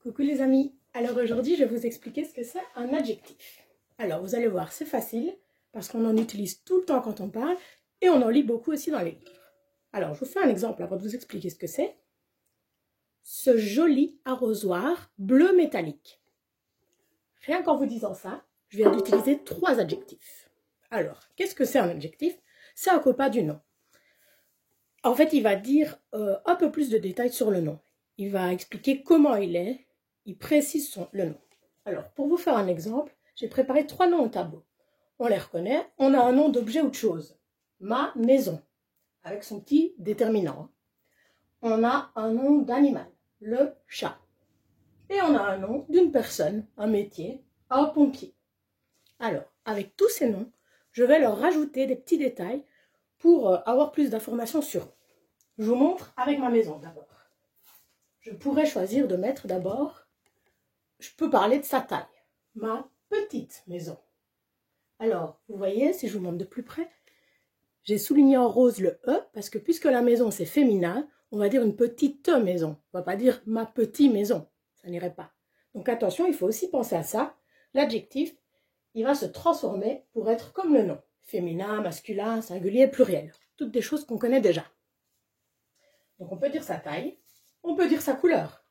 Coucou les amis, alors aujourd'hui je vais vous expliquer ce que c'est un adjectif. Alors vous allez voir, c'est facile parce qu'on en utilise tout le temps quand on parle et on en lit beaucoup aussi dans les livres. Alors je vous fais un exemple avant de vous expliquer ce que c'est. Ce joli arrosoir bleu métallique. Rien qu'en vous disant ça, je viens d'utiliser 3 adjectifs. Alors, qu'est-ce que c'est un adjectif? C'est un copain du nom. En fait, il va dire un peu plus de détails sur le nom. Il va expliquer comment il est. Il précise le nom. Alors, pour vous faire un exemple, j'ai préparé 3 noms au tableau. On les reconnaît. On a un nom d'objet ou de chose. Ma maison, avec son petit déterminant. On a un nom d'animal, le chat. Et on a un nom d'une personne, un métier, un pompier. Alors, avec tous ces noms, je vais leur rajouter des petits détails pour avoir plus d'informations sur eux. Je vous montre avec ma maison d'abord. Je pourrais choisir de mettre d'abord, je peux parler de sa taille, ma petite maison. Alors, vous voyez, si je vous montre de plus près, j'ai souligné en rose le E, parce que puisque la maison c'est féminin, on va dire une petite maison. On ne va pas dire ma petite maison, ça n'irait pas. Donc attention, il faut aussi penser à ça. L'adjectif, il va se transformer pour être comme le nom. Féminin, masculin, singulier, pluriel. Toutes des choses qu'on connaît déjà. Donc on peut dire sa taille, on peut dire sa couleur.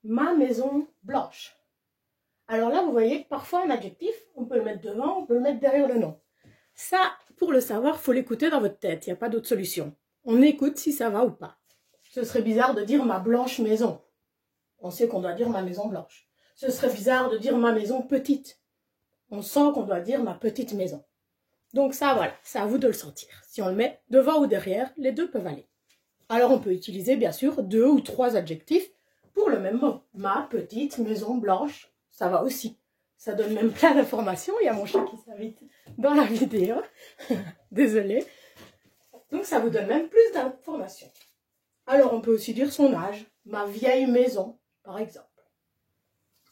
Ma maison blanche. Alors là, vous voyez que parfois un adjectif, on peut le mettre devant, on peut le mettre derrière le nom. Ça, pour le savoir, il faut l'écouter dans votre tête, il n'y a pas d'autre solution. On écoute si ça va ou pas. Ce serait bizarre de dire ma blanche maison. On sait qu'on doit dire ma maison blanche. Ce serait bizarre de dire ma maison petite. On sent qu'on doit dire ma petite maison. Donc ça, voilà, c'est à vous de le sentir. Si on le met devant ou derrière, les deux peuvent aller. Alors on peut utiliser bien sûr 2 ou 3 adjectifs pour le même mot. Ma petite maison blanche, ça va aussi. Ça donne même plein d'informations. Il y a mon chat qui s'invite dans la vidéo. Désolée. Donc ça vous donne même plus d'informations. Alors on peut aussi dire son âge. Ma vieille maison, par exemple.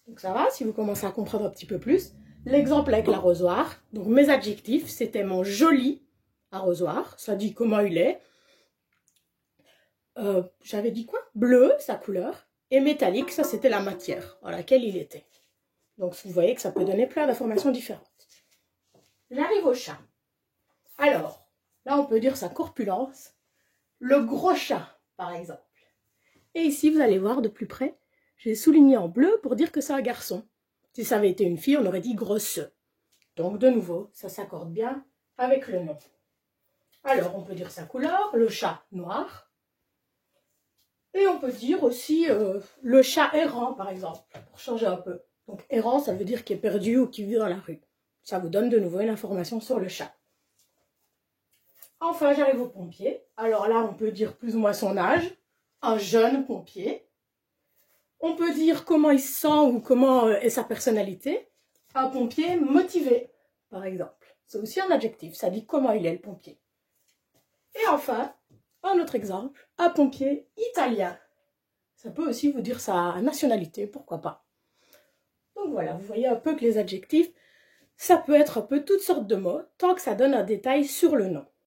Donc ça va, si vous commencez à comprendre un petit peu plus. L'exemple avec l'arrosoir. Donc mes adjectifs, c'était mon joli arrosoir. Ça dit comment il est. J'avais dit quoi? Bleu, sa couleur. Et métallique, ça c'était la matière dans laquelle il était. Donc vous voyez que ça peut donner plein d'informations différentes. J'arrive au chat. Alors, là on peut dire sa corpulence. Le gros chat, par exemple. Et ici, vous allez voir de plus près, j'ai souligné en bleu pour dire que c'est un garçon. Si ça avait été une fille, on aurait dit grosse. Donc de nouveau, ça s'accorde bien avec le nom. Alors, on peut dire sa couleur, le chat noir. Et on peut dire aussi le chat errant, par exemple, pour changer un peu. Donc errant, ça veut dire qu'il est perdu ou qu'il vit dans la rue. Ça vous donne de nouveau une information sur le chat. Enfin, j'arrive au pompier. Alors là, on peut dire plus ou moins son âge. Un jeune pompier. On peut dire comment il se sent ou comment est sa personnalité. Un pompier motivé, par exemple. C'est aussi un adjectif. Ça dit comment il est, le pompier. Et enfin, un autre exemple, un pompier italien. Ça peut aussi vous dire sa nationalité, pourquoi pas. Donc voilà, vous voyez un peu que les adjectifs, ça peut être un peu toutes sortes de mots, tant que ça donne un détail sur le nom.